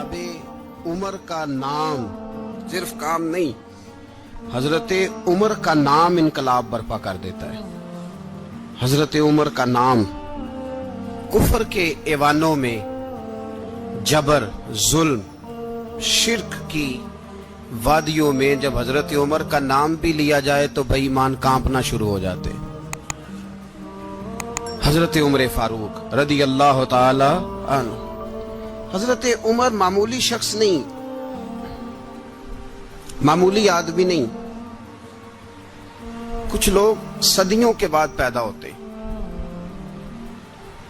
जनाब उमर का नाम सिर्फ काम नहीं, हजरत उमर का नाम इनकलाब बर्पा कर देता है। हजरत उमर का नाम कुफर के ऐवानों में, जबर, जुल्म, शिर्क की वादियों में जब हजरत उमर का नाम भी लिया जाए तो बेईमान कांपना शुरू हो जाते। हजरत उमर फारूक रदी अल्लाह ताला अन्हु। हजरत उमर मामूली शख्स नहीं, मामूली आदमी नहीं। कुछ लोग सदियों के बाद पैदा होते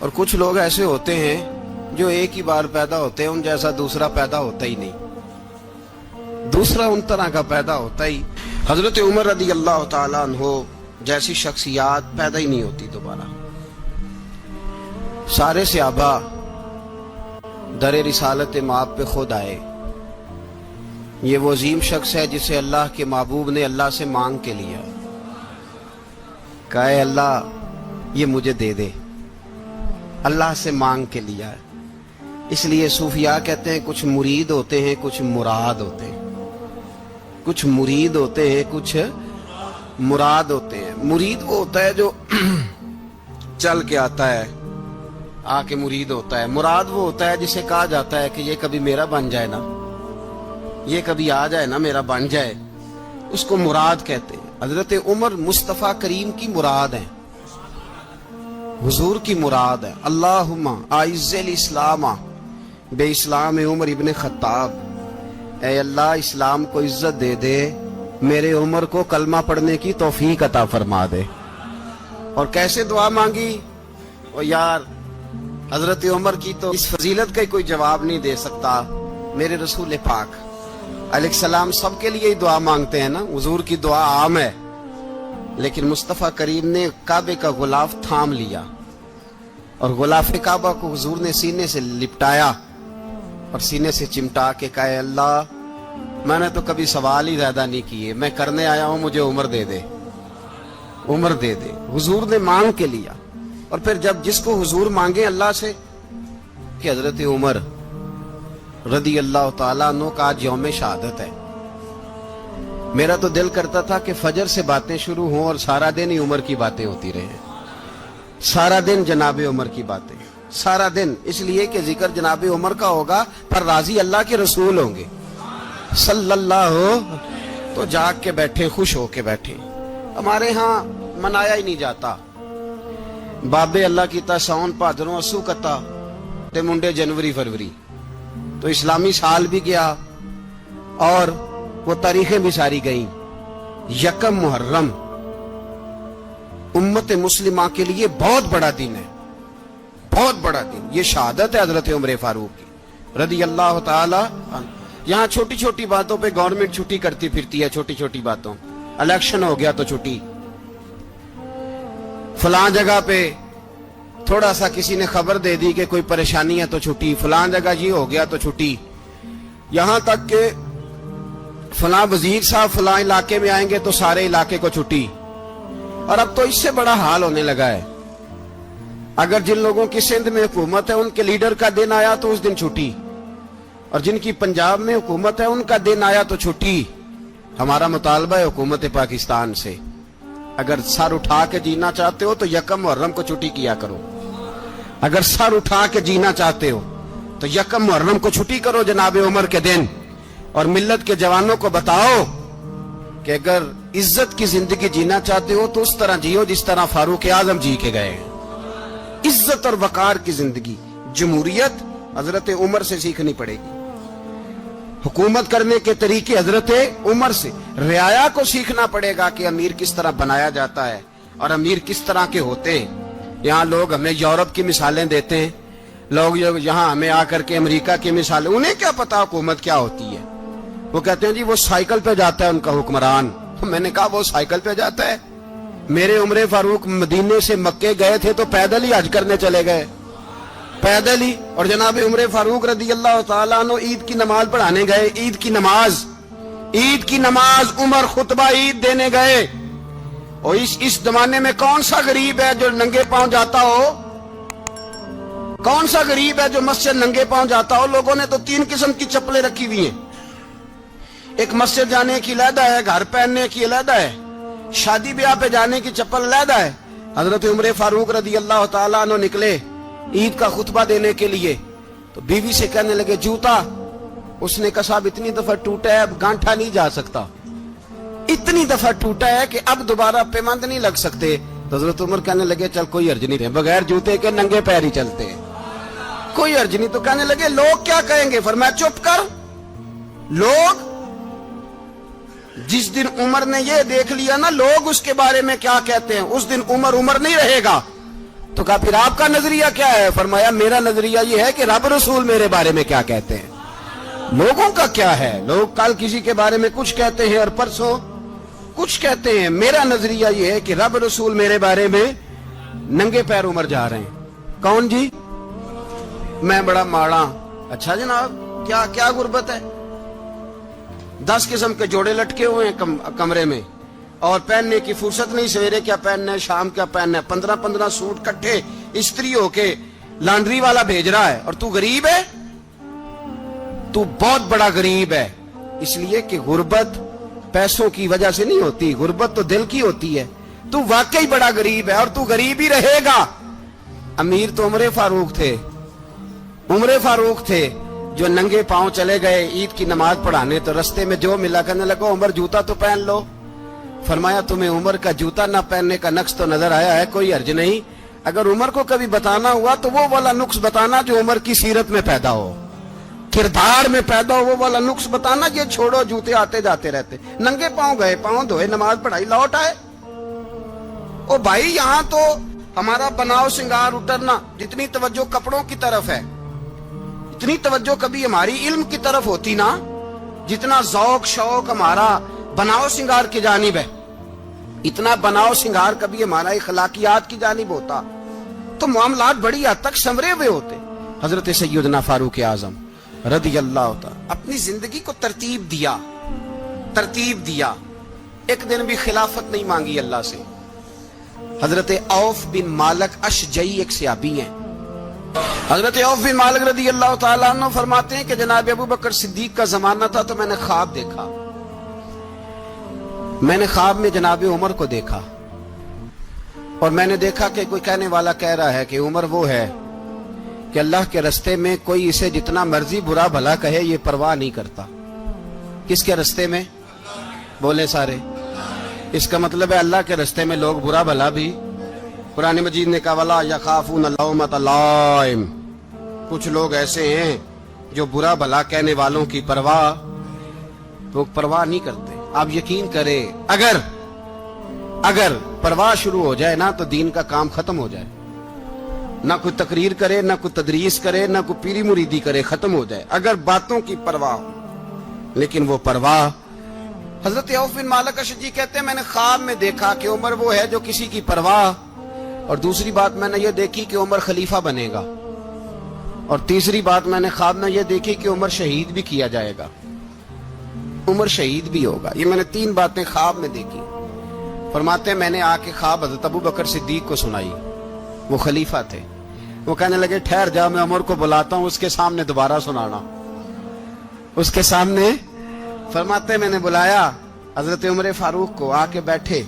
और कुछ लोग ऐसे होते हैं जो एक ही बार पैदा होते हैं, उन जैसा दूसरा पैदा होता ही नहीं, दूसरा उन तरह का पैदा होता ही। हजरत उमर रदी अल्लाह ताला अन्हु जैसी शख्सियत पैदा ही नहीं होती दोबारा। सारे सहाबा दर रिसालत माप पे खुद आए। ये वो अजीम शख्स है जिसे अल्लाह के महबूब ने अल्लाह से मांग के लिया, कहा अल्लाह ये मुझे दे दे, अल्लाह से मांग के लिया है। इसलिए सूफिया कहते हैं कुछ मुरीद होते हैं, कुछ मुराद होते हैं। कुछ मुरीद होते हैं, कुछ मुराद होते हैं। मुरीद वो होता है जो चल के आता है, आके मुरीद होता है। मुराद वो होता है जिसे कहा जाता है कि ये कभी मेरा बन जाए ना, ये कभी आ जाए ना, मेरा बन जाए, उसको मुराद कहते हैं। हजरत उमर मुस्तफा करीम की मुराद है, हुजूर की मुराद है। अल्लाहुम्मा आइज़्ज़िल इस्लामा बे इस्लाम उमर इब्न खत्ताब। ऐ अल्लाह इस्लाम को इज्जत दे दे, मेरे उमर को कलमा पढ़ने की तौफीक अता फरमा दे। और कैसे दुआ मांगी? और यार हजरत उमर की तो इस फजीलत का कोई जवाब नहीं दे सकता। मेरे रसूल पाक अलैहिस्सलाम सबके लिए ही दुआ मांगते हैं ना, हुजूर की दुआ आम है, लेकिन मुस्तफा करीम ने काबे का गुलाफ थाम लिया और गुलाफ काबा को हुजूर ने सीने से लिपटाया और सीने से चिमटा के कहा अल्लाह मैंने तो कभी सवाल ही ज्यादा नहीं किए, मैं करने आया हूं, मुझे उम्र दे दे, उम्र दे दे। हुजूर ने मांग के लिया। और फिर जब जिसको हुजूर मांगे अल्लाह से कि हजरत उमर रदी अल्लाह ताला अन्हु का आज यौम शहादत है, मेरा तो दिल करता था कि फजर से बातें शुरू हों और सारा दिन ही उमर की बातें होती रहे, सारा दिन जनाबे उमर की बातें, सारा दिन। इसलिए कि जिक्र जनाबे उमर का होगा पर राजी अल्लाह के रसूल होंगे सल्लल्लाहु। तो जाग के बैठे, खुश होके बैठे। हमारे यहाँ मनाया ही नहीं जाता। बाबे अल्लाह कीता साउन भादरों असू कता ते मुंडे जनवरी फरवरी। तो इस्लामी साल भी गया और वो तारीखें भी सारी गईं। यकम मुहर्रम उम्मत मुस्लिमा के लिए बहुत बड़ा दिन है, बहुत बड़ा दिन। ये शहादत है हजरत उमर फारूक की रदी अल्लाह ताला। यहाँ छोटी छोटी बातों पे गवर्नमेंट छुट्टी करती फिरती है, छोटी छोटी बातों। इलेक्शन हो गया तो छुट्टी, फलां जगह पे थोड़ा सा किसी ने खबर दे दी कि कोई परेशानी है तो छुट्टी, फलां जगह ये हो गया तो छुट्टी। यहां तक के फलां वजीर साहब फलां इलाके में आएंगे तो सारे इलाके को छुट्टी। और अब तो इससे बड़ा हाल होने लगा है, अगर जिन लोगों की सिंध में हुकूमत है उनके लीडर का दिन आया तो उस दिन छुट्टी, और जिनकी पंजाब में हुकूमत है उनका दिन आया तो छुट्टी। हमारा मुतालबा है हुकूमत पाकिस्तान से, अगर सर उठा के जीना चाहते हो तो यकम मुहर्रम को छुट्टी किया करो। अगर सर उठा के जीना चाहते हो तो यकम मुहर्रम को छुट्टी करो जनाबे उमर के दिन। और मिल्लत के जवानों को बताओ कि अगर इज्जत की जिंदगी जीना चाहते हो तो उस तरह जियो जिस तरह फारूक आजम जी के गए। इज्जत और वकार की जिंदगी, जमहूरियत हजरत उमर से सीखनी पड़ेगी। हुकूमत करने के तरीके हजरत उमर से, रियाया को सीखना पड़ेगा कि अमीर किस तरह बनाया जाता है और अमीर किस तरह के होते हैं। यहाँ लोग हमें यूरोप की मिसालें देते हैं, लोग यहाँ हमें आकर के अमेरिका की मिसालें, उन्हें क्या पता हुकूमत क्या होती है। वो कहते हैं जी वो साइकिल पे जाता है उनका हुक्मरान। तो मैंने कहा वो साइकिल पे जाता है? मेरे उमर फारूक मदीने से मक्के गए थे तो पैदल ही हज करने चले गए, पैदल ही। और जनाब उमर फारूक रदी अल्लाह ताला अन्हु ईद की नमाज पढ़ाने गए। ईद की नमाज उमर खुतबा ईद देने गए। और इस जमाने में कौन सा गरीब है जो नंगे पांव जाता हो? कौन सा गरीब है जो मस्जिद नंगे पांव जाता हो? लोगों ने तो 3 किस्म की चप्पलें रखी हुई हैं। एक मस्जिद जाने की अलहदा है, घर पहनने की अलहदा है, शादी ब्याह पे जाने की चप्पल अलहदा है। हजरत उमर फारूक रदी अल्लाह ताला अन्हु निकले ईद का खुतबा देने के लिए, तो बीवी से कहने लगे जूता। उसने कहा साहब इतनी दफा टूटा है अब गांठा नहीं जा सकता, इतनी दफा टूटा है कि अब दोबारा पेमंद नहीं लग सकते। तो हजरत उमर कहने लगे चल कोई अर्ज नहीं, बगैर जूते के नंगे पैर ही चलते हैं, कोई अर्ज नहीं। तो कहने लगे लोग क्या कहेंगे? फरमाया चुप कर। लोग जिस दिन उमर ने ये देख लिया ना लोग उसके बारे में क्या कहते हैं, उस दिन उमर उमर नहीं रहेगा। तो कहा फिर आपका नजरिया क्या है? फरमाया मेरा नजरिया ये है कि रब रसूल मेरे बारे में क्या कहते हैं। लोगों का क्या है? लोग कल किसी के बारे में कुछ कहते हैं और परसों कुछ कहते हैं। मेरा नजरिया ये है कि रब रसूल मेरे बारे में नंगे पैर उमर जा रहे हैं। कौन जी? मैं बड़ा माड़ा। अच्छा जनाब, क्या क्या गुर्बत है? 10 किस्म के जोड़े लटके हुए हैं कमरे में और पहनने की फुर्सत नहीं। सवेरे क्या पहनना है, शाम क्या पहनना है, 15-15 सूट इकट्ठे इस्त्री होके लॉन्ड्री वाला भेज रहा है। और तू गरीब है, तू बहुत बड़ा गरीब है। इसलिए कि गुर्बत पैसों की वजह से नहीं होती, गुर्बत तो दिल की होती है। तू वाकई बड़ा गरीब है और तू गरीब ही रहेगा। अमीर तो उमर फारूक थे, उमर फारूक थे जो नंगे पांव चले गए ईद की नमाज पढ़ाने। तो रस्ते में जो मिला कहने लगा उमर जूता तो पहन लो। फरमाया तुम्हें उमर का जूता ना पहनने का नक्श तो नजर आया है, कोई अर्ज नहीं। अगर उमर को कभी बताना हुआ तो वो वाला नुक्स बताना जो उमर की सीरत में पैदा हो, किरदार में पैदा हो, वो वाला नुक्स बताना। ये छोड़ो जूते आते जाते रहते, नंगे पांव गए, पांव धोए, नमाज पढ़ाई, लौट आए। ओ भाई यहाँ तो हमारा बनाव श्रृंगार उतरना, जितनी तवज्जो कपड़ों की तरफ है इतनी तवज्जो कभी हमारी इल्म की तरफ होती ना, जितना जौक शौक हमारा बनाव श्रृंगार की जानिब है, इतना बनाव श्रृंगार कभी हमारा इखलाकियात की जानिब होता तो मामलात बड़ी हद तक संवरे हुए होते। हजरत सैयदना फारूक आजम रदी अल्लाह तआला अपनी जिंदगी को तरतीब दिया। एक दिन भी खिलाफत नहीं मांगी अल्लाह से। हजरत औफ बिन मालिक अशजई एक सहाबी हैं। हजरत औफ बिन मालिक रदी अल्लाह तआला अन्हु फरमाते हैं कि जनाब अबू बकर सिद्दीक का जमाना था तो मैंने ख्वाब देखा। मैंने ख्वाब में जनाब उमर को देखा और मैंने देखा कि कोई कहने वाला कह रहा है कि उमर वो है कि अल्लाह के रास्ते में कोई इसे जितना मर्जी बुरा भला कहे ये परवाह नहीं करता। किसके रास्ते में? बोले सारे। इसका मतलब है अल्लाह के रास्ते में लोग बुरा भला भी, कुरान मजीद ने कहा वला यखाफून लौमत लाइम, कुछ लोग ऐसे हैं जो बुरा भला कहने वालों की परवाह नहीं करते। आप यकीन करें अगर परवाह शुरू हो जाए ना तो दीन का काम खत्म हो जाए। ना कोई तकरीर करे, ना कोई तदरीस करे, ना कोई पीरी मुरीदी करे, खत्म हो जाए अगर बातों की परवाह हो। लेकिन वो परवाह, हजरत औफ बिन मालिक अशजी कहते हैं मैंने ख्वाब में देखा कि उमर वो है जो किसी की परवाह, और दूसरी बात मैंने ये देखी कि उमर खलीफा बनेगा, और तीसरी बात मैंने ख्वाब में ये देखी कि उमर शहीद भी किया जाएगा, उमर शहीद भी होगा। ये मैंने 3 बातें ख्वाब में देखी। फरमाते हैं मैंने आके ख्वाब हजरत अबू बकर सिद्दीक को सुनाई, वो खलीफा थे। वो कहने लगे ठहर जा, मैं उमर को बुलाता हूं, उसके सामने दोबारा सुनाना। उसके सामने फरमाते मैंने बुलाया हजरत उमर फारूक को, आके बैठे,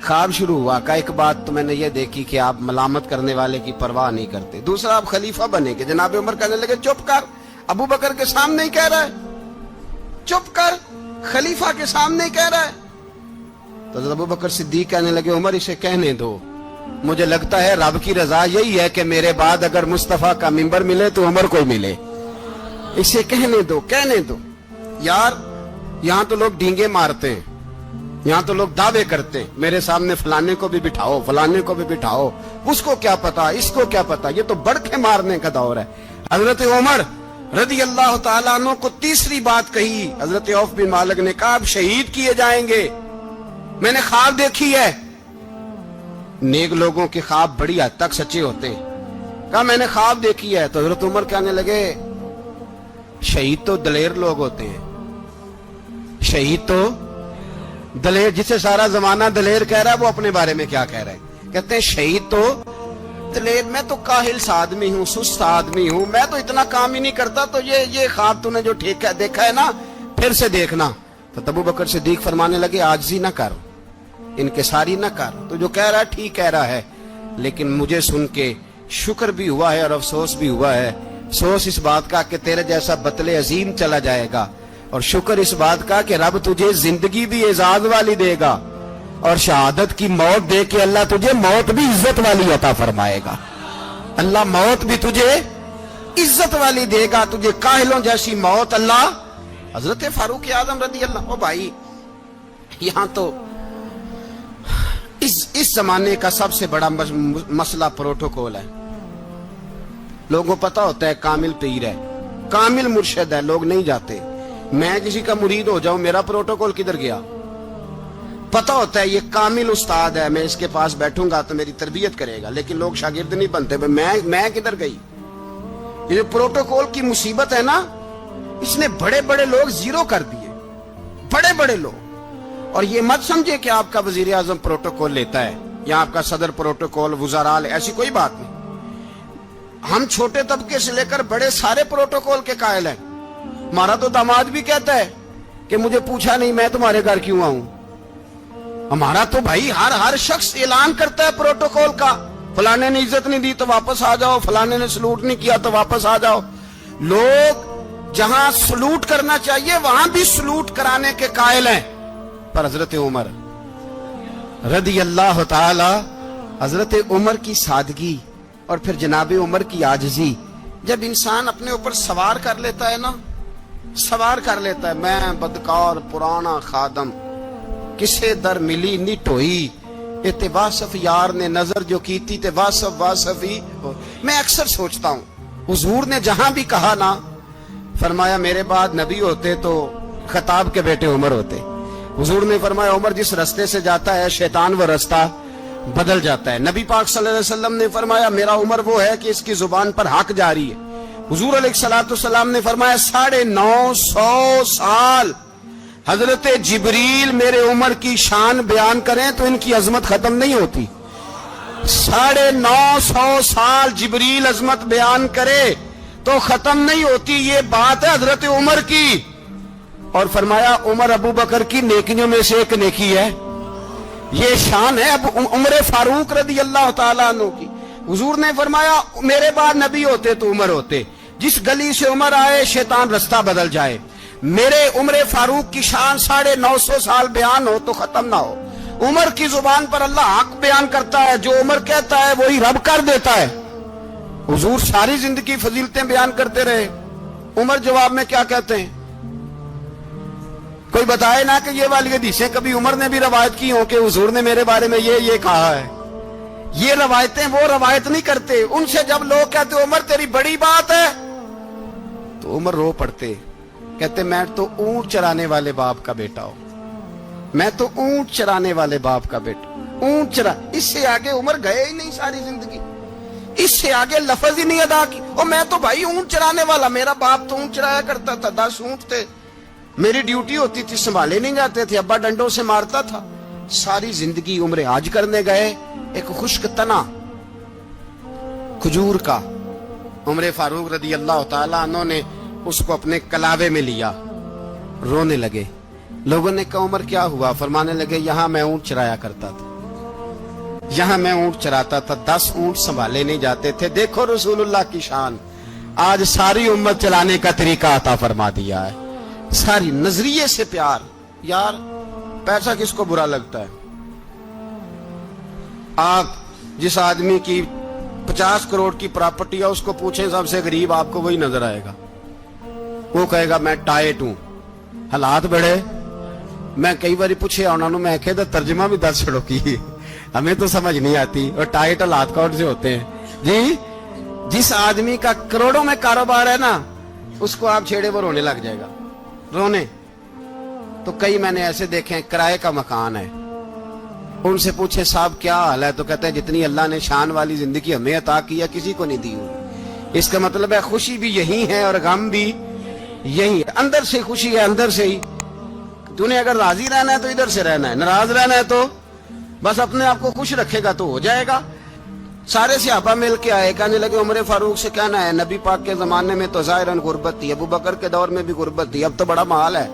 ख्वाब शुरू हुआ। का एक बात तो मैंने ये देखी कि आप मलामत करने वाले की परवाह नहीं करते, दूसरा आप खलीफा बनेंगे। जनाब उमर कहने लगे चुप कर, अबू बकर के सामने ही कह रहा है, चुप कर, खलीफा के सामने ही कह रहा है। तो अबू बकर सिद्दीक कहने लगे उमर इसे कहने दो, मुझे लगता है रब की रजा यही है कि मेरे बाद अगर मुस्तफा का मिंबर मिले तो उमर को मिले, इसे कहने दो, कहने दो। यार यहां तो लोग डींगे मारते हैं, यहां तो लोग दावे करते हैं, मेरे सामने फलाने को भी बिठाओ, फलाने को भी बिठाओ, उसको क्या पता, इसको क्या पता, ये तो बड़के मारने का दौर है। हजरत उमर रदी अल्लाह तआला अन्हु को तीसरी बात कही। हजरत औफ बिन मालिक ने कहा आप शहीद किए जाएंगे, मैंने ख्वाब देखी है। नेक लोगों के ख्वाब बड़ी हद तक सच्चे होते हैं। कहा मैंने ख्वाब देखी है। तो हजरत उमर कहने लगे शहीद तो दलेर लोग होते हैं, शहीद तो दलेर, जिसे सारा जमाना दलेर कह रहा है वो अपने बारे में क्या कह रहे हैं? कहते हैं शहीद तो بتلے، میں تو کاہل سا آدمی ہوں، سست آدمی ہوں، میں تو اتنا کام ہی نہیں کرتا، تو یہ خواب تو نے جو دیکھا ہے نا پھر سے دیکھنا۔ تو ابو بکر صدیق فرمانے لگے عاجزی نہ کر، انکساری نہ کر، تو جو کہہ رہا ہے ٹھیک کہہ رہا ہے، لیکن مجھے سن کے شکر بھی ہوا ہے اور افسوس بھی ہوا ہے۔ افسوس اس بات کا کہ تیرے جیسا بتلے عظیم چلا جائے گا، اور شکر اس بات کا کہ رب تجھے زندگی بھی اعزاز والی دے گا، اور شہادت کی موت دے کے اللہ تجھے موت بھی عزت والی عطا فرمائے گا۔ اللہ موت بھی تجھے عزت والی دے گا، تجھے کاہلوں جیسی موت اللہ۔ حضرت فاروق اعظم رضی اللہ، او بھائی یہاں تو اس زمانے کا سب سے بڑا مسئلہ پروٹوکول ہے۔ لوگوں پتہ ہوتا ہے کامل پیر ہے، کامل مرشد ہے، لوگ نہیں جاتے۔ میں کسی کا مرید ہو جاؤں، میرا پروٹوکول کدھر گیا؟ پتہ ہوتا ہے یہ کامل استاد ہے، میں اس کے پاس بیٹھوں گا تو میری تربیت کرے گا، لیکن لوگ شاگرد نہیں بنتے۔ میں کدھر گئی؟ یہ پروٹوکول کی مصیبت ہے نا، اس نے بڑے بڑے لوگ زیرو کر دیے، بڑے بڑے لوگ۔ اور یہ مت سمجھے کہ آپ کا وزیر اعظم پروٹوکول لیتا ہے یا آپ کا صدر پروٹوکول، وزراء، ایسی کوئی بات نہیں۔ ہم چھوٹے طبقے سے لے کر بڑے سارے پروٹوکول کے قائل ہیں۔ ہمارا تو داماد بھی کہتا ہے کہ مجھے پوچھا نہیں میں تمہارے گھر کیوں آؤں۔ ہمارا تو بھائی ہر شخص اعلان کرتا ہے پروٹوکول کا، فلانے نے عزت نہیں دی تو واپس آ جاؤ، فلانے نے سلوٹ نہیں کیا تو واپس آ جاؤ۔ لوگ جہاں سلوٹ کرنا چاہیے وہاں بھی سلوٹ کرانے کے قائل ہیں۔ پر حضرت عمر رضی اللہ تعالی، حضرت عمر کی سادگی اور پھر جناب عمر کی عاجزی، جب انسان اپنے اوپر سوار کر لیتا ہے نا، سوار کر لیتا ہے، میں بدکار پرانا خادم، کسے در ملی نی ٹوئی، تے واصف یار نے نظر جو کی تھی تے واصف ہی۔ میں اکثر سوچتا ہوں حضور نے جہاں بھی کہا نا، فرمایا میرے بعد نبی ہوتے تو خطاب کے بیٹے عمر ہوتے۔ حضور نے فرمایا عمر جس رستے سے جاتا ہے شیطان وہ رستہ بدل جاتا ہے۔ نبی پاک صلی اللہ علیہ وسلم نے فرمایا میرا عمر وہ ہے کہ اس کی زبان پر حق جاری ہے۔ حضور علیہ السلام نے فرمایا 950 سال حضرت جبریل میرے عمر کی شان بیان کریں تو ان کی عظمت ختم نہیں ہوتی۔ 950 سال جبریل عظمت بیان کرے تو ختم نہیں ہوتی۔ یہ بات ہے حضرت عمر کی، اور فرمایا عمر ابو بکر کی نیکیوں میں سے ایک نیکی ہے، یہ شان ہے اب عمر فاروق رضی اللہ تعالیٰ عنہ کی۔ حضور نے فرمایا میرے بعد نبی ہوتے تو عمر ہوتے، جس گلی سے عمر آئے شیطان رستہ بدل جائے۔ میرے عمر فاروق کی شان 950 سال بیان ہو تو ختم نہ ہو۔ عمر کی زبان پر اللہ حق بیان کرتا ہے، جو عمر کہتا ہے وہی رب کر دیتا ہے۔ حضور ساری زندگی فضیلتیں بیان کرتے رہے، عمر جواب میں کیا کہتے ہیں؟ کوئی بتائے نا کہ یہ والی حدیثیں کبھی عمر نے بھی روایت کی ہوں کہ حضور نے میرے بارے میں یہ کہا ہے۔ یہ روایتیں وہ روایت نہیں کرتے، ان سے جب لوگ کہتے عمر تیری بڑی بات ہے تو عمر رو پڑتے، کہتے میں تو اونٹ چرانے والے باپ کا بیٹا ہوں، میں تو اونٹ چرانے والے باپ کا بیٹا، اونٹ چرا۔ اس سے آگے عمر گئے ہی نہیں ساری زندگی، اس سے آگے لفظ ہی نہیں ادا کی۔ اور میں تو بھائی اونٹ چرانے والا، میرا باپ تو اونٹ چرایا کرتا تھا، 10 اونٹ تھے، میری ڈیوٹی ہوتی تھی، سنبھالے نہیں جاتے تھے، ابا ڈنڈوں سے مارتا تھا۔ ساری زندگی عمر حج کرنے گئے، ایک خشک تنا کھجور کا عمر فاروق رضی اللہ تعالیٰ عنہ نے اس کو اپنے کلاوے میں لیا، رونے لگے۔ لوگوں نے کہا عمر کیا ہوا؟ فرمانے لگے یہاں میں اونٹ چرایا کرتا تھا، یہاں میں اونٹ چراتا تھا، 10 اونٹ سنبھالے نہیں جاتے تھے۔ دیکھو رسول اللہ کی شان، آج ساری امت چلانے کا طریقہ عطا فرما دیا ہے، ساری نظریے سے پیار۔ یار پیسہ کس کو برا لگتا ہے؟ آپ جس آدمی کی 50 کروڑ کی پراپرٹی ہے اس کو پوچھیں سب سے غریب، آپ کو وہی نظر آئے گا، وہ کہے گا میں ٹائٹ ہوں۔ حالات بڑے، میں کئی بار پوچھے انہوں نے، میں کہتا ترجمہ بھی 10 چھڑوں کی، ہمیں تو سمجھ نہیں آتی، اور ٹائٹ حالات کون سے ہوتے ہیں جی؟ جس آدمی کا کروڑوں میں کاروبار ہے نا، اس کو آپ چھیڑے وہ رونے لگ جائے گا، رونے۔ تو کئی میں نے ایسے دیکھے کرائے کا مکان ہے، ان سے پوچھے صاحب کیا حال ہے، تو کہتے ہیں جتنی اللہ نے شان والی زندگی ہمیں عطا کی ہے کسی کو نہیں دی ہوئی۔ اس کا مطلب ہے خوشی بھی یہی ہے اور غم بھی یہی ہے، اندر سے خوشی ہے، اندر سے ہی۔ تو نے اگر راضی رہنا ہے تو ادھر سے رہنا ہے، ناراض رہنا ہے تو بس اپنے آپ کو خوش رکھے گا تو ہو جائے گا۔ सारे सहाबा मिल के आए, कहने लगे उमर फारूक से कहना है, नबी पाक के जमाने में तो जाहिरन गुर्बत थी, अबू बकर के दौर में भी गुर्बत थी, अब तो बड़ा माल है।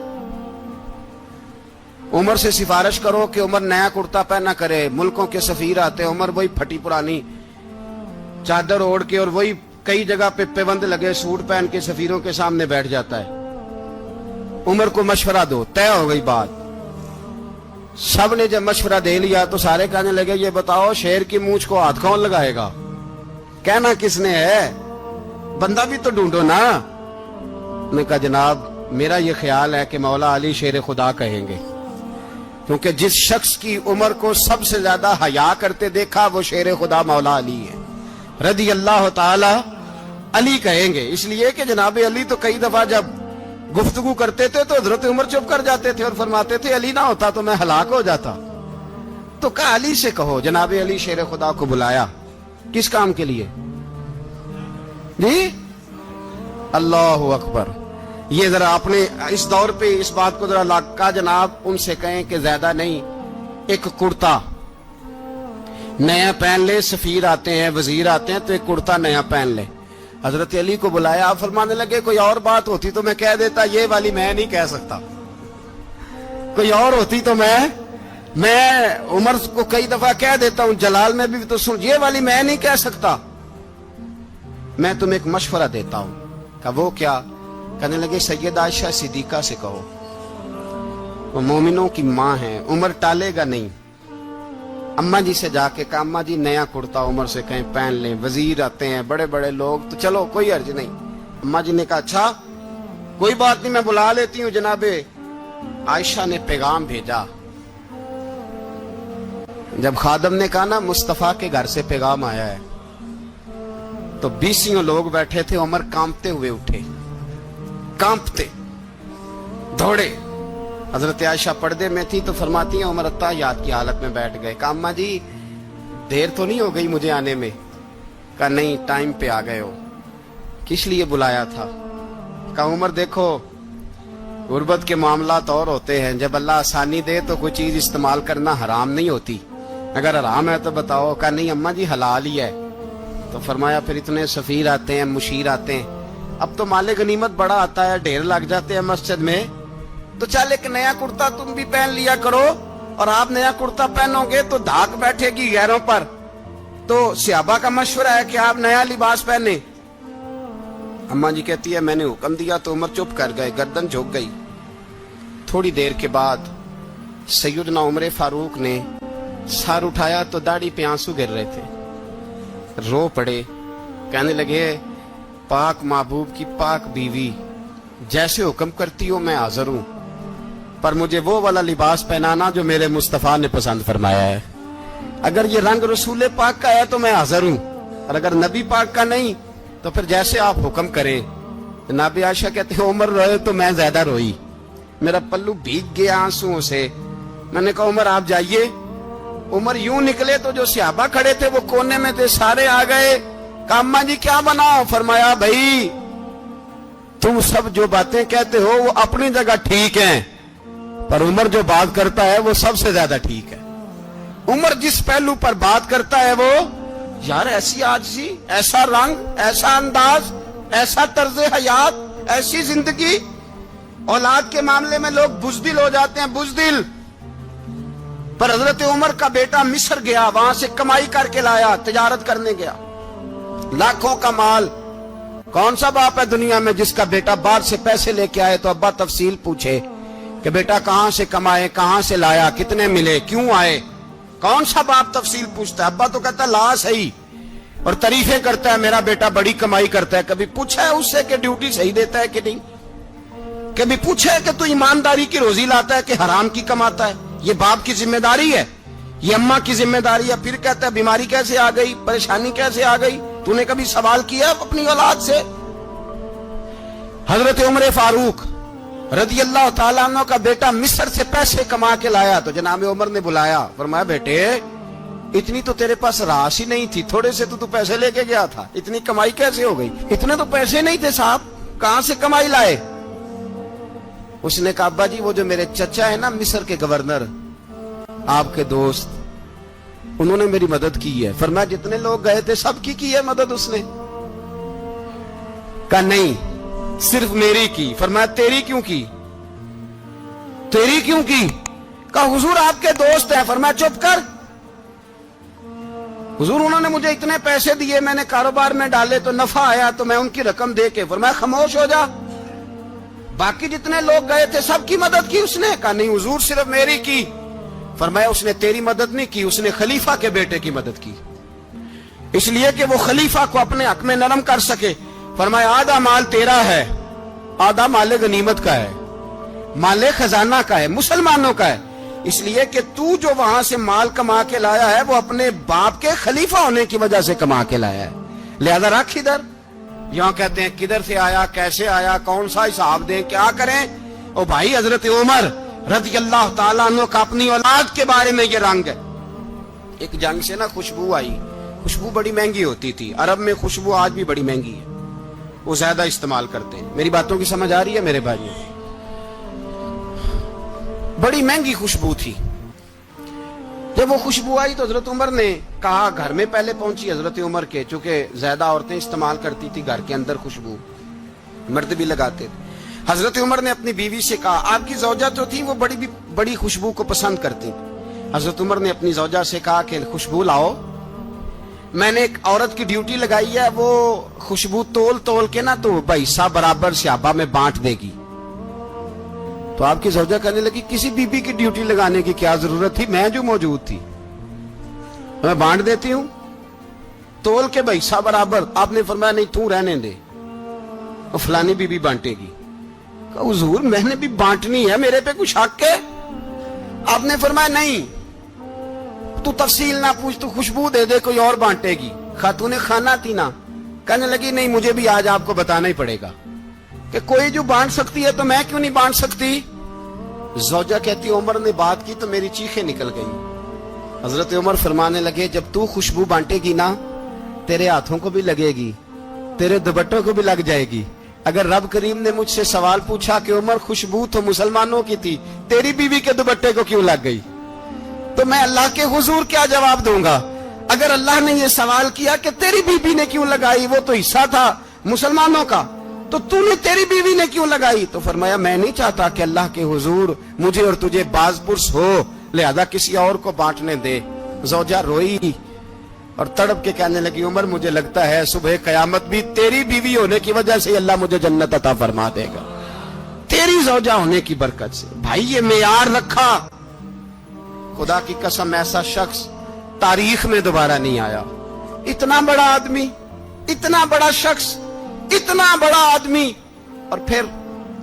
उमर से सिफारिश करो कि उमर नया कुर्ता पहना करे। मुल्कों के सफीर आते, उमर वही फटी पुरानी चादर ओढ़ के और वही कई जगह पे पेबंद लगे सूट पहन के सफीरों के सामने बैठ जाता है। उमर को मशवरा दो, तय हो गई बात। सब ने जब मशवरा दे लिया तो सारे कहने लगे, ये बताओ शेर की मूंछ को हाथ कौन लगाएगा? कहना किसने है, बंदा भी तो ढूंढो ना। उन्होंने कहा जनाब मेरा ये ख्याल है कि मौला अली शेर खुदा कहेंगे, क्योंकि जिस शख्स की उमर को सबसे ज्यादा हया करते देखा वो शेर खुदा मौला अली है, रदी अल्लाह ताला अली कहेंगे। इसलिए कि जनाब अली तो कई दफा जब गुफ्तगू करते थे तो हजरत उमर चुप कर जाते थे और फरमाते थे अली ना होता तो मैं हलाक हो जाता। तो कहा अली से कहो। जनाब अली शेर खुदा को बुलाया, किस काम के लिए जी? अल्लाह अकबर। ये जरा आपने इस दौर पे इस बात को जरा लाका जनाब उनसे कहें कि ज्यादा नहीं, एक कुर्ता नया पहन ले। सफीर आते हैं, वजीर आते हैं तो एक कुर्ता नया पहन ले। हजरत अली को बुलाया, आप फरमाने लगे कोई और बात होती तो मैं कह देता, ये वाली मैं नहीं कह सकता। कोई और होती तो मैं उमर को कई दफा कह देता हूं, जलाल में भी तो सुन, ये वाली मैं नहीं कह सकता। मैं तुम्हें एक मशवरा देता हूं। कहा वो क्या? कहने लगे सैयद आयशा सिद्दीका से कहो, वो मोमिनों की मां है, उमर टालेगा नहीं। अम्मा जी से जाके कहा अम्मा जी नया कुर्ता उमर से कहीं पहन लें, वजीर आते हैं, बड़े बड़े लोग, तो चलो कोई अर्ज नहीं। अम्मा जी ने कहा अच्छा कोई बात नहीं, मैं बुला लेती हूँ। जनाबे आयशा ने पैगाम भेजा। जब खादम ने कहा ना मुस्तफा के घर से पैगाम आया है, तो 20 लोग बैठे थे। उमर कांपते हुए उठे, कांपते दौड़े। हजरत आयशा पर्दे में थी तो फरमाती है उमर अत्ताहियात की हालत में बैठ गए। कहा अम्मा जी देर तो नहीं हो गई मुझे आने में? कहा नहीं, टाइम पे आ गए हो। किस लिए बुलाया था? कहा उमर देखो गुर्बत के मामलात और होते हैं, जब अल्लाह आसानी दे तो कोई चीज इस्तेमाल करना हराम नहीं होती, अगर हराम है तो बताओ। कहा नहीं अम्मा जी हलाल ही है। तो फरमाया फिर इतने सफीर आते हैं, मुशीर आते हैं, अब तो माले गनीमत बड़ा आता है, ढेर लग जाते हैं मस्जिद में, तो चल एक नया कुर्ता तुम भी पहन लिया करो। और आप नया कुर्ता पहनोगे तो धाक बैठेगी गैरों पर। तो सहाबा का मशवरा है कि आप नया लिबास पहने। अम्मा जी कहती है मैंने हुक्म दिया तो उमर चुप कर गए, गर्दन झुक गई। थोड़ी देर के बाद सैयदना उमर फारूक ने सर उठाया तो दाढ़ी पे आंसू गिर रहे थे, रो पड़े। कहने लगे पाक महबूब की पाक बीवी, जैसे हुक्म करती हो मैं हाजिर हूं, पर मुझे वो वाला लिबास पहनाना जो मेरे मुस्तफा ने पसंद फरमाया है। अगर ये रंग रसूल पाक का है तो मैं हाजिर हूं, और अगर नबी पाक का नहीं तो फिर जैसे आप हुक्म करें। जनाब आयशा कहते हैं उमर रोए तो मैं ज्यादा रोई, मेरा पल्लू भीग गया आंसुओं से। मैंने कहा उमर आप जाइए। उमर यूं निकले तो जो सहाबा खड़े थे वो कोने में थे, सारे आ गए। कहा अम्मा जी क्या बनाओ? फरमाया भाई तुम सब जो बातें कहते हो वो अपनी जगह ठीक हैं, पर उमर जो बात करता है वो सबसे ज्यादा ठीक है। उमर जिस पहलू पर बात करता है वो, यार ऐसी आजिज़ी, ऐसा रंग, ऐसा अंदाज, ऐसा तर्ज हयात, ऐसी जिंदगी। औलाद के मामले में लोग बुज़दिल हो जाते हैं, बुज़दिल। पर हजरत उमर का बेटा मिस्र गया, वहां से कमाई करके लाया, तिजारत करने गया, लाखों का माल। कौन सा बाप है दुनिया में जिसका बेटा बाहर से पैसे लेके आए तो अब्बा तफसील पूछे कि बेटा कहां से कमाए, कहां से लाया, कितने मिले, क्यों आए? कौन सा बाप तफसील पूछता है? अब्बा तो कहता है ला सही, और तारीफें करता है मेरा बेटा बड़ी कमाई करता है। कभी पूछा है उससे कि ड्यूटी सही देता है कि नहीं? कभी पूछा है कि तू ईमानदारी की रोजी लाता है कि हराम की कमाता है? ये बाप की जिम्मेदारी है, ये अम्मा की जिम्मेदारी है। फिर कहता है बीमारी कैसे आ गई, परेशानी कैसे आ गई? तूने कभी सवाल किया अपनी औलाद से? हजरत उमर फारूक रदी अल्लाह ताला अन्हु का बेटा मिस्र से पैसे कमा के लाया तो जनाब उमर ने बुलाया, फरमाया बेटे इतनी तो तेरे पास राश ही नहीं थी, थोड़े से तो तू पैसे लेके गया था, इतनी कमाई कैसे हो गई? इतने तो पैसे नहीं थे साहब, कहां से कमाई लाए? उसने कहा अब्बा जी वो जो मेरे चचा है ना मिस्र के गवर्नर, आपके दोस्त, انہوں نے میری مدد کی ہے. فرمایا جتنے لوگ گئے تھے سب کی ہے مدد اس نے؟ کہا نہیں صرف میری کی. فرمایا تیری کیوں کی؟ تیری کیوں کی؟ کہا حضور آپ کے دوست ہیں. فرمایا چپ کر حضور انہوں نے مجھے اتنے پیسے دیے, میں نے کاروبار میں ڈالے تو نفع آیا تو میں ان کی رقم دے کے. فرمایا خاموش ہو جا, باقی جتنے لوگ گئے تھے سب کی مدد کی اس نے؟ کہا نہیں حضور صرف میری کی. فرمایا اس نے تیری مدد نہیں کی, اس نے خلیفہ کے بیٹے کی مدد کی, اس لیے کہ وہ خلیفہ کو اپنے حق میں نرم کر سکے. فرمایا آدھا مال تیرا ہے, آدھا مال غنیمت کا ہے, مال خزانہ کا ہے, مسلمانوں کا ہے, اس لیے کہ تو جو وہاں سے مال کما کے لایا ہے وہ اپنے باپ کے خلیفہ ہونے کی وجہ سے کما کے لایا ہے, لہذا رکھ ادھر. یہاں کہتے ہیں کدھر سے آیا, کیسے آیا, کون سا حساب دیں, کیا کریں؟ او بھائی حضرت عمر رضی اللہ تعالیٰ عنہ کا اپنی اولاد کے بارے میں یہ رنگ ہے. ایک جنگ سے نا خوشبو آئی, خوشبو بڑی مہنگی ہوتی تھی, عرب میں خوشبو آج بھی بڑی مہنگی ہے, وہ زیادہ استعمال کرتے ہیں. میری باتوں کی سمجھ آ رہی ہے میرے بھائیوں؟ بڑی مہنگی خوشبو تھی. جب وہ خوشبو آئی تو حضرت عمر نے کہا, گھر میں پہلے پہنچی حضرت عمر کے, چونکہ زیادہ عورتیں استعمال کرتی تھی گھر کے اندر خوشبو, مرد بھی لگاتے تھے. حضرت عمر نے اپنی بیوی سے کہا, آپ کی زوجہ جو تھی وہ بڑی خوشبو کو پسند کرتی. حضرت عمر نے اپنی زوجہ سے کہا کہ خوشبو لاؤ, میں نے ایک عورت کی ڈیوٹی لگائی ہے, وہ خوشبو تول کے نا تو حصہ برابر صحابہ میں بانٹ دے گی. تو آپ کی زوجہ کہنے لگی کسی بی بی کی ڈیوٹی لگانے کی کیا ضرورت تھی, میں جو موجود تھی میں بانٹ دیتی ہوں تول کے حصہ برابر. آپ نے فرمایا نہیں تو رہنے دے, اور فلانی بی بی بانٹے گی. کہا حضور میں نے بھی بانٹنی ہے, میرے پہ کچھ حق ہے؟ آپ نے فرمایا نہیں تو تفصیل نہ پوچھ, تو خوشبو دے دے, کوئی اور بانٹے گی. خاتون خانہ تھی نا, کہنے لگی نہیں مجھے بھی آج آپ کو بتانا ہی پڑے گا کہ کوئی جو بانٹ سکتی ہے تو میں کیوں نہیں بانٹ سکتی. زوجہ کہتی عمر نے بات کی تو میری چیخیں نکل گئیں. حضرت عمر فرمانے لگے جب تو خوشبو بانٹے گی نا تیرے ہاتھوں کو بھی لگے گی, تیرے دوپٹوں کو بھی لگ جائے گی. اگر رب کریم نے مجھ سے سوال پوچھا کہ عمر خوشبو تو مسلمانوں کی تھی, تیری بیوی کے دوپٹے کو کیوں لگ گئی, تو میں اللہ کے حضور کیا جواب دوں گا؟ اگر اللہ نے یہ سوال کیا کہ تیری بیوی نے کیوں لگائی, وہ تو حصہ تھا مسلمانوں کا, تو تو نے تیری بیوی نے کیوں لگائی؟ تو فرمایا میں نہیں چاہتا کہ اللہ کے حضور مجھے اور تجھے باز پرس ہو, لہذا کسی اور کو بانٹنے دے. زوجہ روئی اور تڑپ کے کہنے لگی عمر مجھے لگتا ہے صبح قیامت بھی تیری بیوی ہونے کی وجہ سے اللہ مجھے جنت عطا فرما دے گا, تیری زوجہ ہونے کی برکت سے. بھائی یہ معیار رکھا, خدا کی قسم ایسا شخص تاریخ میں دوبارہ نہیں آیا. اتنا بڑا آدمی, اتنا بڑا شخص, اتنا بڑا آدمی, اور پھر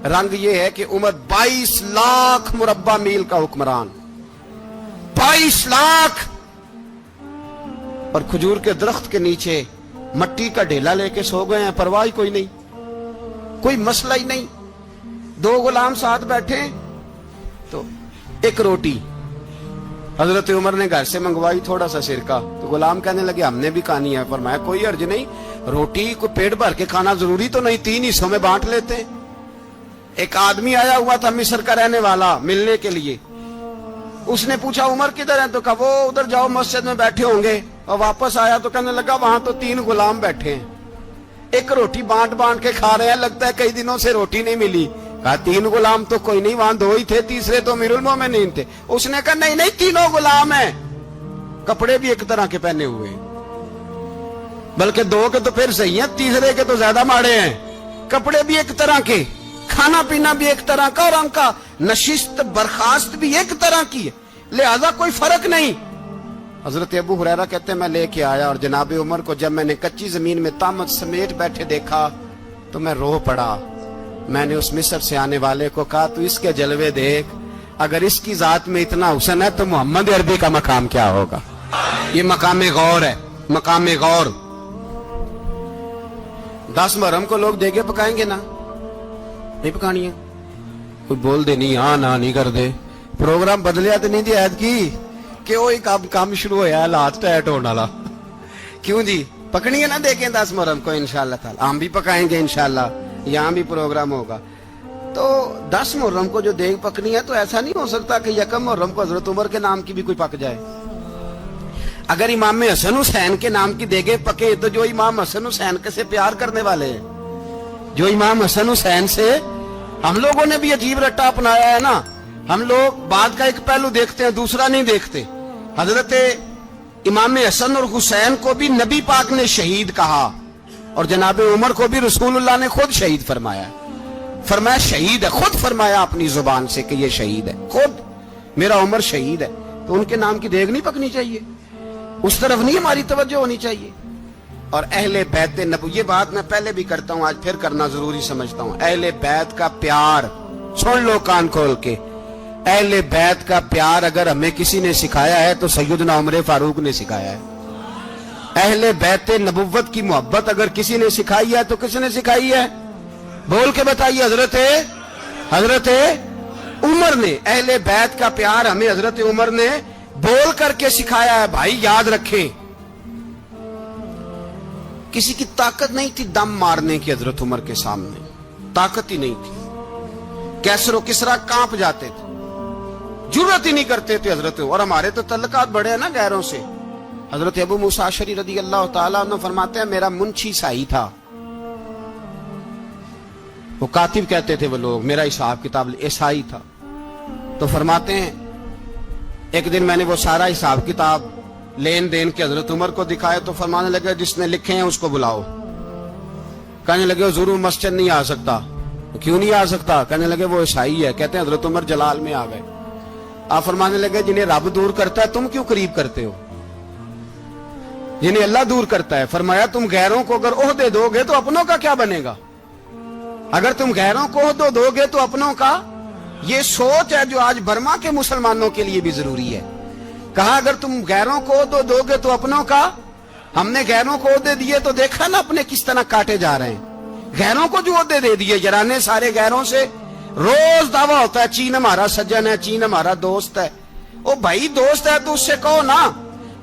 رنگ یہ ہے کہ عمر 22 لاکھ مربع میل کا حکمران, 22 لاکھ, اور کھجور کے درخت کے نیچے مٹی کا ڈھیلا لے کے سو گئے ہیں, پرواہ کوئی نہیں, کوئی مسئلہ ہی نہیں. 2 غلام ساتھ بیٹھے تو ایک روٹی حضرت عمر نے گھر سے منگوائی, تھوڑا سا سرکہ, تو غلام کہنے لگے ہم نے بھی کھانی ہے. فرمایا کوئی حرج نہیں, روٹی کو پیٹ بھر کے کھانا ضروری تو نہیں, 3 حصوں میں بانٹ لیتے ہیں. ایک آدمی آیا ہوا تھا مصر کا رہنے والا ملنے کے لیے, اس نے پوچھا عمر کدھر ہیں, تو کہا وہ ادھر جاؤ مسجد میں بیٹھے ہوں گے. اور واپس آیا تو کہنے لگا وہاں تو 3 غلام بیٹھے ہیں, ایک روٹی بانٹ کے کھا رہے ہیں, لگتا ہے کئی دنوں سے روٹی نہیں ملی. کہا 3 غلام تو کوئی نہیں, وہاں 2 ہی تھے, تیسرے تو امیر المومنین تھے. اس نے کہا نہیں 3 غلام ہیں, کپڑے بھی ایک طرح کے پہنے ہوئے, بلکہ 2 کے تو پھر صحیح ہیں, تیسرے کے تو زیادہ ماڑے ہیں. کپڑے بھی ایک طرح کے, کھانا پینا بھی ایک طرح کا, اور ان کا نشست برخاست بھی ایک طرح کی ہے, لہذا کوئی فرق نہیں. حضرت ابو ہریرہ کہتے ہیں میں لے کے آیا, اور جناب عمر کو جب میں نے کچی زمین میں تامت سمیٹ بیٹھے دیکھا تو میں رو پڑا. میں نے اس مصر سے آنے والے کو کہا تو اس کے جلوے دیکھ, اگر اس کی ذات میں اتنا حسن ہے تو محمد عربی کا مقام کیا ہوگا. یہ مقام غور ہے, مقام غور. 10 محرم کو لوگ دیگے پکائیں گے نا, نہیں پکانی ہے, کوئی بول دے نہیں, ہاں نہ نہیں کر دے, پروگرام بدلیا تو نہیں دی عید کی کہ وہ ایک کام شروع ہویا ہے لات ٹیٹ ہونے والا. کیوں جی پکنی ہے نا دیکھیں 10 محرم کو انشاءاللہ تعالی, ہم بھی پکائیں گے انشاءاللہ, یہاں بھی پروگرام ہوگا. تو 10 محرم کو جو دیگ پکنی ہے تو ایسا نہیں ہو سکتا کہ 1 محرم کو حضرت عمر کے نام کی بھی کوئی پک جائے. اگر امام حسن حسین کے نام کی دیگیں پکے تو جو امام حسن حسین سے پیار کرنے والے ہیں، جو امام حسن حسین سے، ہم لوگوں نے بھی عجیب رٹا اپنایا ہے نا. ہم لوگ بات کا ایک پہلو دیکھتے ہیں، دوسرا نہیں دیکھتے. حضرت امام حسن اور حسین کو بھی نبی پاک نے شہید کہا، اور جناب عمر کو بھی رسول اللہ نے خود شہید فرمایا. فرمایا شہید ہے، خود فرمایا اپنی زبان سے کہ یہ شہید ہے، خود میرا عمر شہید ہے. تو ان کے نام کی دیگ نہیں پکنی چاہیے، اس طرف نہیں ہماری توجہ ہونی چاہیے. اور اہل بیت نبوت، یہ بات میں پہلے بھی کرتا ہوں، آج پھر کرنا ضروری سمجھتا ہوں. اہل بیت کا پیار سن لو کان کھول کے. اہل بیت کا پیار اگر ہمیں کسی نے سکھایا ہے تو سیدنا عمر فاروق نے سکھایا ہے. اہل بیت نبوت کی محبت اگر کسی نے سکھائی ہے تو کس نے سکھائی ہے؟ بول کے بتائیے. حضرت عمر نے. اہل بیت کا پیار ہمیں حضرت عمر نے بول کر کے سکھایا ہے. بھائی یاد رکھیں، کسی کی طاقت نہیں تھی دم مارنے کی حضرت عمر کے سامنے، طاقت ہی نہیں تھی. کیسر و کسرا کانپ جاتے تھے، جرأت ہی نہیں کرتے تھے حضرت. اور ہمارے تو تعلقات بڑے ہیں نا غیروں سے. حضرت ابو موسیٰ اشعری رضی اللہ تعالیٰ عنہ فرماتے ہیں میرا منشی سائی تھا، وہ کاتب کہتے تھے وہ لوگ، میرا حساب کتاب عیسائی تھا. تو فرماتے ہیں ایک دن میں نے وہ سارا حساب کتاب لین دین کے حضرت عمر کو دکھائے تو فرمانے لگے جس نے لکھے ہیں اس کو بلاؤ. کہنے لگے حضور مسجد نہیں آ سکتا. کیوں نہیں آ سکتا؟ کہنے لگے وہ عیسائی ہے. کہتے ہیں حضرت عمر جلال میں آ گئے. آپ فرمانے لگے جنہیں رب دور کرتا ہے تم کیوں قریب کرتے ہو؟ جنہیں اللہ دور کرتا ہے. فرمایا تم غیروں کو اگر عہدے دو گے تو اپنوں کا کیا بنے گا؟ اگر تم غیروں کو عہدے دو گے تو اپنوں کا. یہ سوچ ہے جو آج برما کے مسلمانوں کے لیے بھی ضروری ہے. کہا اگر تم غیروں کو عہدے دو گے تو اپنوں کا. ہم نے غیروں کو عہدے دیے تو دیکھا نا اپنے کس طرح کاٹے جا رہے ہیں. غیروں کو جو عہدے دے دیے یارانے سارے غیروں سے. روز دعویٰ ہوتا ہے چین ہمارا سجن ہے، چین ہمارا دوست ہے. او بھائی دوست ہے تو اس سے کہو نا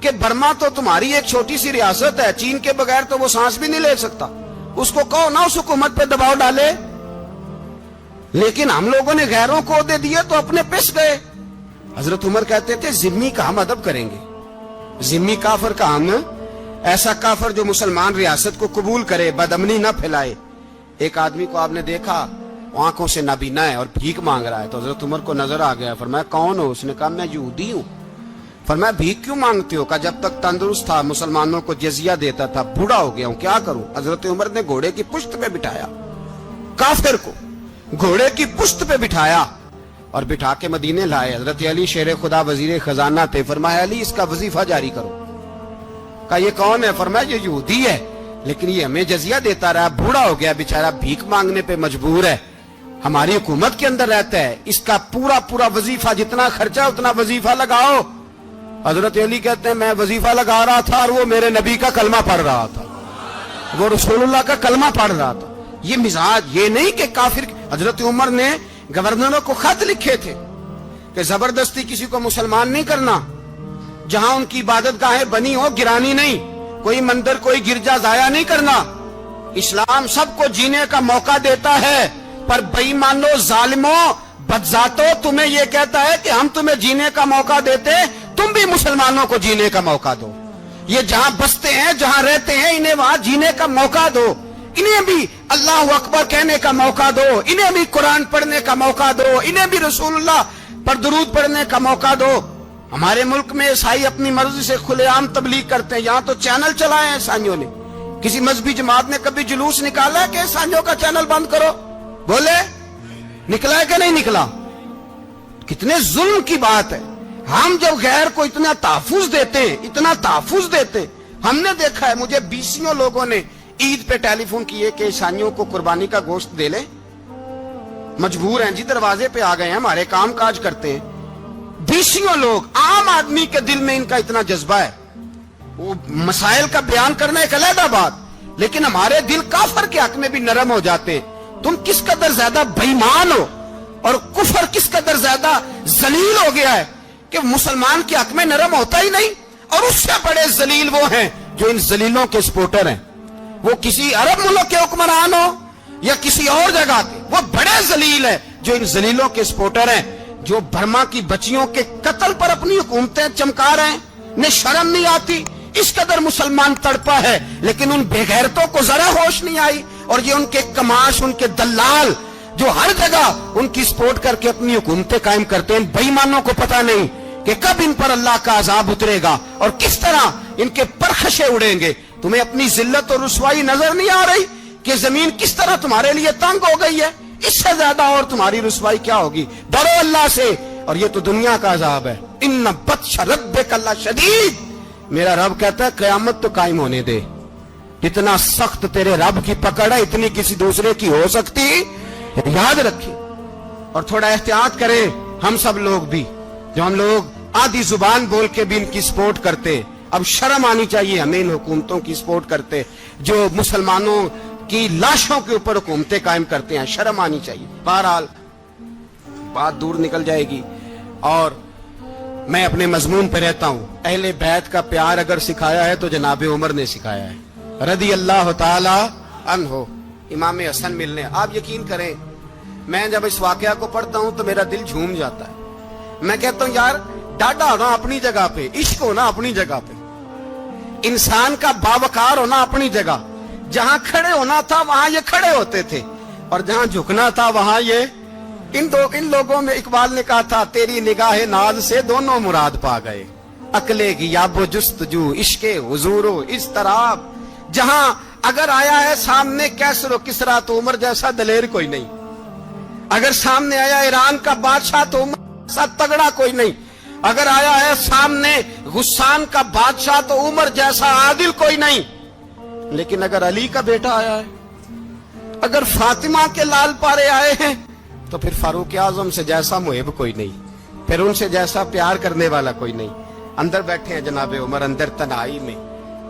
کہ برما تو تمہاری ایک چھوٹی سی ریاست ہے، چین کے بغیر تو وہ سانس بھی نہیں لے سکتا. اس کو کہو نا اس حکومت پہ دباؤ ڈالے. لیکن ہم لوگوں نے غیروں کو عہدے دیے تو اپنے پس گئے. حضرت عمر کہتے تھے ذمی کا ہم ادب کریں گے. ذمی کافر کا ہم، ایسا کافر جو مسلمان ریاست کو قبول کرے، بدامنی نہ پھیلائے. ایک آدمی کو آپ نے دیکھا آنکھوں سے نابینا ہے اور بھیک مانگ رہا ہے تو حضرت عمر کو نظر آ گیا. فرمایا کون ہو؟ اس نے کہا میں یہودی ہوں. فرمایا بھیک کیوں مانگتے ہو؟ کہا جب تک تندرست تھا مسلمانوں کو جزیہ دیتا تھا، بوڑھا ہو گیا ہوں کیا کروں. حضرت عمر نے گھوڑے کی پشت پہ بٹھایا، کافر کو گھوڑے کی پشت پہ بٹھایا اور بٹھا کے مدینے لائے. حضرت علی شیر خدا وزیر خزانہ تھے. فرمایا علی اس کا وظیفہ جاری کرو. کہا یہ کون ہے؟ فرمایا یہ یہودی ہے لیکن یہ ہمیں جزیہ دیتا رہا، بوڑھا ہو گیا بیچارہ، بھیک مانگنے پہ مجبور ہے، ہماری حکومت کے اندر رہتا ہے، اس کا پورا وظیفہ جتنا خرچہ اتنا وظیفہ لگاؤ. حضرت علی کہتے ہیں میں وظیفہ لگا رہا تھا اور وہ میرے نبی کا کلمہ پڑھ رہا تھا، وہ رسول اللہ کا کلمہ پڑھ رہا تھا. یہ مزاج، یہ نہیں کہ کافر. حضرت عمر نے گورنروں کو خط لکھے تھے کہ زبردستی کسی کو مسلمان نہیں کرنا، جہاں ان کی عبادت گاہیں بنی ہو گرانی نہیں، کوئی مندر کوئی گرجا ضائع نہیں کرنا. اسلام سب کو جینے کا موقع دیتا ہے، پر بے ایمانو ظالموں بدذاتوں تمہیں یہ کہتا ہے کہ ہم تمہیں جینے کا موقع دیتے، تم بھی مسلمانوں کو جینے کا موقع دو. یہ جہاں بستے ہیں جہاں رہتے ہیں انہیں وہاں جینے کا موقع دو، انہیں بھی اللہ اکبر کہنے کا موقع دو، انہیں بھی قرآن پڑھنے کا موقع دو، انہیں بھی رسول اللہ پر درود پڑھنے کا موقع دو. ہمارے ملک میں عیسائی اپنی مرضی سے کھلے عام تبلیغ کرتے ہیں. یہاں تو چینل چلائے ہیں عیسائیوں نے. کسی مذہبی جماعت نے کبھی جلوس نکالا ہے کہ عیسائیوں کا چینل بند کرو؟ بولے نکلا ہے کہ نہیں نکلا؟ کتنے ظلم کی بات ہے. ہم جب غیر کو اتنا تحفظ دیتے ہیں، ہم نے دیکھا ہے، مجھے بیسیوں لوگوں نے عید پہ ٹیلی فون کیے کہ عیسائیوں کو قربانی کا گوشت دے لیں، مجبور ہیں جی، دروازے پہ آ گئے ہیں، ہمارے کام کاج کرتے ہیں. بیسیوں لوگ. عام آدمی کے دل میں ان کا اتنا جذبہ ہے، وہ مسائل کا بیان کرنا ایک علیحدہ بات، لیکن ہمارے دل کافر کے حق میں بھی نرم ہو جاتے ہیں. تم کس قدر زیادہ بے ایمان ہو اور کفر کس قدر زیادہ ذلیل ہو گیا ہے کہ مسلمان کے حق میں نرم ہوتا ہی نہیں. اور اس سے بڑے ذلیل وہ ہیں جو ان ذلیلوں کے سپورٹر ہیں. وہ کسی عرب ملک کے حکمران ہو یا کسی اور جگہ کے، وہ بڑے ذلیل ہیں جو ان ذلیلوں کے سپورٹر ہیں، جو برما کی بچیوں کے قتل پر اپنی حکومتیں چمکا رہے ہیں. ने शर्म नहीं आती, इस कदर मुसलमान तड़पा है, लेकिन उन बेगैरतों को जरा होश नहीं आई। और ये उनके कमाश, उनके दलाल जो हर जगह उनकी सपोर्ट करके अपनी हुकूमतें कायम करते हैं, बेईमानों को पता नहीं कि कब इन पर अल्लाह का अजाब उतरेगा और किस तरह इनके परखशे उड़ेंगे। तुम्हें अपनी जिल्लत और रुसवाई नजर नहीं आ रही कि जमीन किस तरह तुम्हारे लिए तंग हो गई है? इससे ज्यादा और तुम्हारी रुसवाई क्या होगी? डरो अल्लाह से, और ये तो दुनिया का अजाब है। इन्ना बत्श रब्बिक लशदीद, मेरा रब कहता है कयामत तो कायम होने दे। इतना सख्त तेरे रब की पकड़ है, इतनी किसी दूसरे की हो सकती? याद रखिए और थोड़ा एहतियात करें हम सब लोग भी, जो हम लोग आधी जुबान बोल के भी इनकी सपोर्ट करते। अब शर्म आनी चाहिए हमें इन हुकूमतों की सपोर्ट करते जो मुसलमानों की लाशों के ऊपर हुकूमतें कायम करते हैं। शर्म आनी चाहिए। बहरहाल बात दूर निकल जाएगी और मैं अपने मजमून पे रहता हूं। अहले बैत का प्यार अगर सिखाया है तो जनाबे उमर ने सिखाया है, रदी अल्लाह ताला अन्हो। इमाम हसन मिलने, आप यकीन करें मैं जब इस वाकया को पढ़ता हूं तो मेरा दिल झूम जाता है। मैं कहता हूं यार, डाटा होना अपनी जगह पे, इश्क होना अपनी जगह पे, इंसान का बावकार होना अपनी जगह। जहां खड़े होना था वहां ये खड़े होते थे, और जहां झुकना था वहां ये इन लोगों में इकबाल ने कहा था, तेरी निगाह नाज से दोनों मुराद पा गए। अकले गियाबो जुस्तजू इश्के हुजूरो इस तरह, जहां अगर आया है सामने कैसरो किसरा तो उमर जैसा दलेर कोई नहीं। अगर सामने आया ईरान का बादशाह तो उमर जैसा तगड़ा कोई नहीं। अगर आया है सामने गुस्सान का बादशाह तो उमर जैसा आदिल कोई नहीं। लेकिन अगर अली का बेटा आया है, अगर फातिमा के लाल पारे आए हैं, तो फिर फारूक आजम से जैसा मुहिब कोई नहीं, फिर उनसे जैसा प्यार करने वाला कोई नहीं। अंदर बैठे हैं जनाबे उमर, अंदर तन्हाई में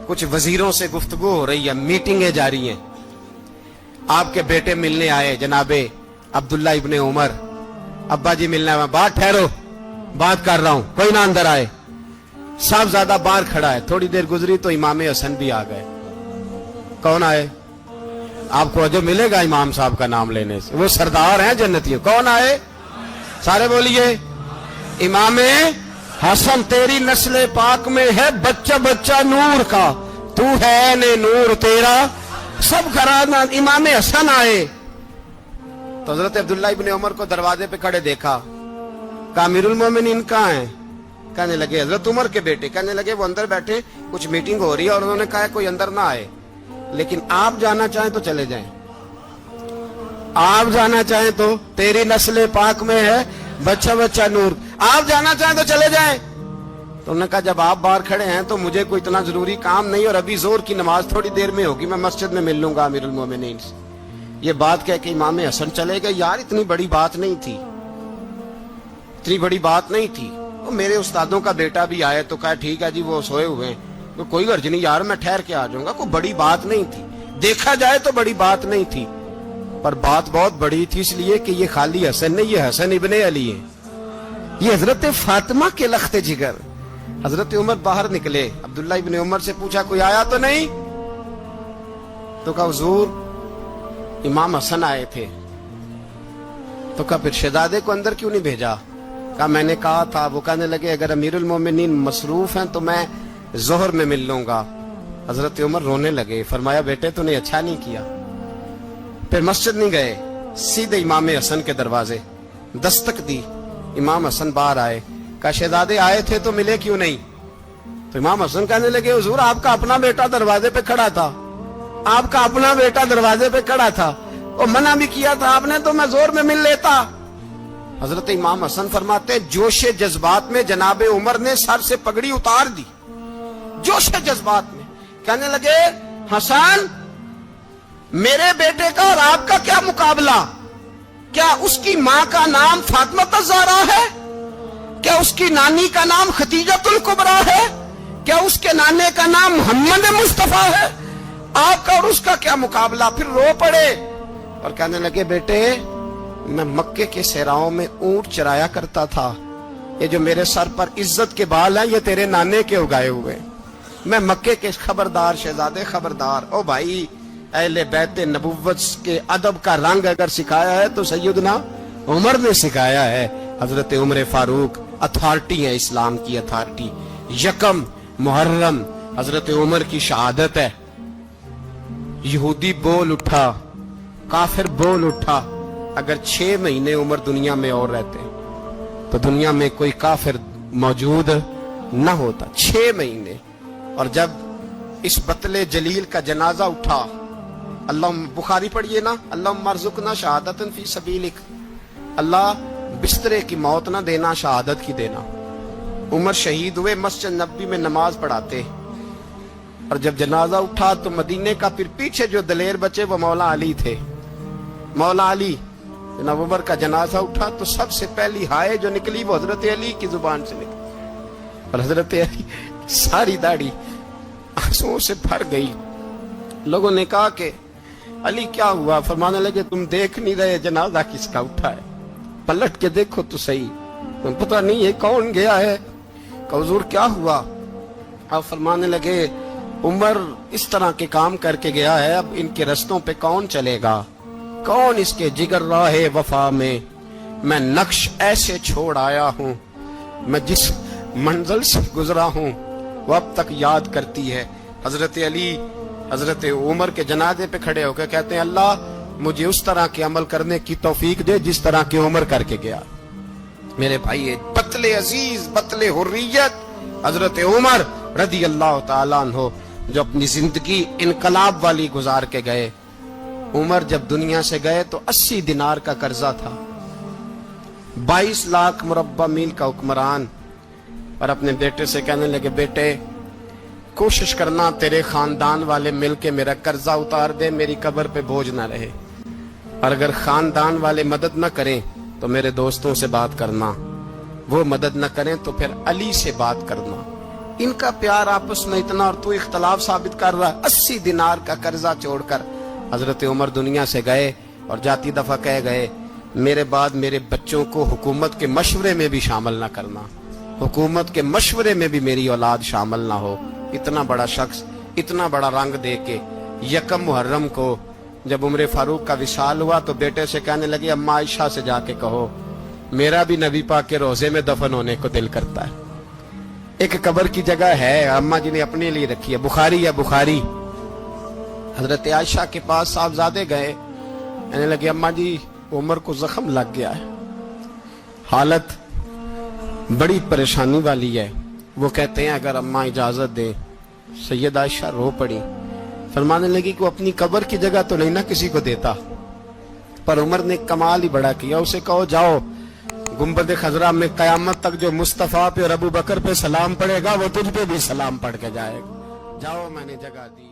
कुछ वजीरों से गुफ्तगू हो रही है, मीटिंगें जारी हैं। आपके बेटे मिलने आए जनाबे अब्दुल्ला इब्ने उमर, अब्बा जी मिलने आए। बात ठहरो, बात कर रहा हूं, कोई ना अंदर आए। साहबजादा बाहर खड़ा है। थोड़ी देर गुजरी तो इमाम हसन भी आ गए। कौन आए? आपको अजब मिलेगा इमाम साहब का नाम लेने से, वो सरदार हैं जन्नतियों। कौन आए? सारे बोलिए। इमाम हसन, तेरी नस्ल पाक में है बच्चा बच्चा नूर का, तू है ने नूर तेरा सब घराना। इमाम हसन आए तो हजरत अब्दुल्ला इब्ने उमर को दरवाजे पे खड़े देखा। कहा अमीरुल मोमिनीन कहाँ हैं? कहने लगे हजरत उमर के बेटे। कहने लगे वो अंदर बैठे, कुछ मीटिंग हो रही है और उन्होंने कहा कोई अंदर ना आए, लेकिन आप जाना चाहें तो चले जाएं। आप जाना चाहें तो, तेरी नस्ल पाक में है बच्चा बच्चा नूर, आप जाना चाहें तो चले जाएं। तो उन्होंने कहा जब आप बाहर खड़े हैं तो मुझे कोई इतना जरूरी काम नहीं, और अभी जोर की नमाज थोड़ी देर में होगी, मैं मस्जिद में मिल लूंगा अमीरुल मोमिनीन से। ये बात कह के इमाम हसन चले गए। यार इतनी बड़ी बात नहीं थी, इतनी बड़ी बात नहीं थी। वो मेरे उस्तादों का बेटा भी आए तो कहा ठीक है जी वो सोए हुए हैं, तो कोई गर्ज नहीं यार, मैं ठहर के आ जाऊंगा। कोई बड़ी बात नहीं थी, देखा जाए तो बड़ी बात नहीं थी, पर बात बहुत बड़ी थी इसलिए कि ये खाली हसन नहीं, ये हसन इब्ने अली है, ये हजरत फातिमा के लख्ते जिगर। हजरत उमर बाहर निकले, अब्दुल्ला इब्ने उमर से पूछा कोई आया तो नहीं? तो कहा हुजूर इमाम हसन आए थे। तो कहा फिर शहजादे को अंदर क्यों नहीं भेजा? कहा मैंने कहा था। वो कहने लगे अगर अमीरुल मोमिनीन मसरूफ हैं तो मैं जोहर में मिल लूंगा। हजरत उमर रोने लगे। फरमाया बेटे तूने अच्छा नहीं किया। फिर मस्जिद नहीं गए, सीधे इमाम हसन के दरवाजे दस्तक दी। इमाम हसन बाहर आए। कहा शहजादे आए थे तो मिले क्यों नहीं? तो इमाम हसन कहने लगे हुजूर आपका अपना बेटा दरवाजे पे खड़ा था, आपका अपना बेटा दरवाजे पे खड़ा था, और मना भी किया था आपने तो मैं जोर में मिल लेता। हजरत इमाम हसन फरमाते जोश जज्बात में जनाबे उमर ने सर से पगड़ी उतार दी, जोश जज्बात में। कहने लगे हसन मेरे बेटे का और आपका क्या मुकाबला? क्या उसकी मां का नाम फातिमा ज़हरा है? क्या उसकी नानी का नाम खतीजतुल कुबरा है? क्या उसके नाने का नाम मोहम्मद मुस्तफा है? आपका और उसका क्या मुकाबला? फिर रो पड़े और कहने लगे बेटे मैं मक्के के सहराओं में ऊंट चराया करता था, ये जो मेरे सर पर इज्जत के बाल हैं ये तेरे नाने के उगाए हुए। मैं मक्के के खबरदार शहजादे खबरदार। ओ भाई अहले बैत नबुव्वत के अदब का रंग अगर सिखाया है तो सैयदना उमर ने सिखाया है। हजरत उमर फारूक अथॉरिटी है, इस्लाम की अथॉरिटी। यकम मुहर्रम हजरत उमर की शहादत है। यहूदी बोल उठा, काफिर बोल उठा, अगर 6 महीने उमर दुनिया में और रहते तो दुनिया में कोई काफिर मौजूद न होता। 6 महीने। और जब इस बतले जलील का जनाजा उठा, अल्लाह, बुखारी पढ़िए ना, अल्लाह मरजुकना शहादतन फी सबीलिक, अल्लाह बिस्तरे की मौत ना देना, शहादत की देना। उमर शहीद हुए, मस्जिद नबी में नमाज पढ़ाते, और जब जनाजा उठा तो मदीने का फिर पीछे जो दलेर बचे वो मौला अली थे। मौला अली, जनाब उमर का जनाजा उठा तो सबसे पहली हाय जो निकली वो हजरत अली की जुबान से निकली, और हजरत अली सारी दाढ़ी आंसुओं से भर गई। लोगों ने कहा कि अली क्या हुआ? फरमाने लगे, तुम देख नहीं रहे जनाजा किसका उठा है, पलट के देखो तो सही, तुम पता नहीं ये कौन गया है। हुजूर क्या हुआ? आप फरमाने लगे, उमर इस तरह के काम करके गया है, अब इनके रस्तों पे कौन चलेगा, कौन इसके जिगर राहे वफा में। मैं नक्श ऐसे छोड़ आया हूं, मैं जिस मंजिल से गुजरा हूं वो अब तक याद करती है। हजरत अली हजरत उमर के जनाजे पे खड़े होकर कहते हैं, अल्लाह मुझे उस तरह के अमल करने की तौफीक दे जिस तरह की उमर करके गया। मेरे भाई, बतले अजीज, बतले हुर्रियत हजरत उमर रदी अल्लाह ताला अन्हो, जो अपनी जिंदगी इनकलाब वाली गुजार के गए। उमर जब दुनिया से गए तो 80 दिनार का कर्जा था, 22 लाख मुरब्बा मील का हुक्मरान। और अपने बेटे से कहने लगे, बेटे कोशिश करना तेरे खानदान वाले मिलके मेरा कर्जा उतार दे, मेरी कब्र पे बोझ ना रहे, और अगर खानदान वाले मदद न करें तो मेरे दोस्तों से बात करना, वो मदद न करें तो फिर अली से बात करना। इनका प्यार आपस में इतना, और तू इख्तलाफ साबित कर रहा। 80 दिनार का कर्जा छोड़कर हजरत उमर दुनिया से गए, और जाती दफा कह गए, मेरे बाद मेरे बच्चों को हुकूमत के मशवरे में भी शामिल ना करना, हुकूमत के मशवरे में भी मेरी औलाद शामिल ना हो। इतना बड़ा शख्स, इतना बड़ा रंग दे के यकम मुहर्रम को जब उमर फारूक का विशाल हुआ तो बेटे से कहने लगे, अम्मा आयशा से जाके कहो मेरा भी नबी पाक के रोजे में दफन होने को दिल करता है। एक कब्र की जगह है, अम्मा जी ने अपने लिए रखी है, बुखारी है, बुखारी। हजरत आयशा के पास साहबजादे गए, कहने लगे, अम्मा जी उमर को जख्म लग गया है, हालत बड़ी परेशानी वाली है। वो कहते हैं, अगर अम्मा इजाजत दे। सैयद आयशा रो पड़ी, फरमाने लगी कि वो अपनी कब्र की जगह तो नहीं ना किसी को देता, पर उमर ने कमाल ही बड़ा किया। उसे कहो, जाओ गुंबद खजरा में कयामत तक जो मुस्तफा पे और अबू बकर पे सलाम पड़ेगा वो तुझ पे भी सलाम पढ़ के जाएगा। जाओ, मैंने जगह दी।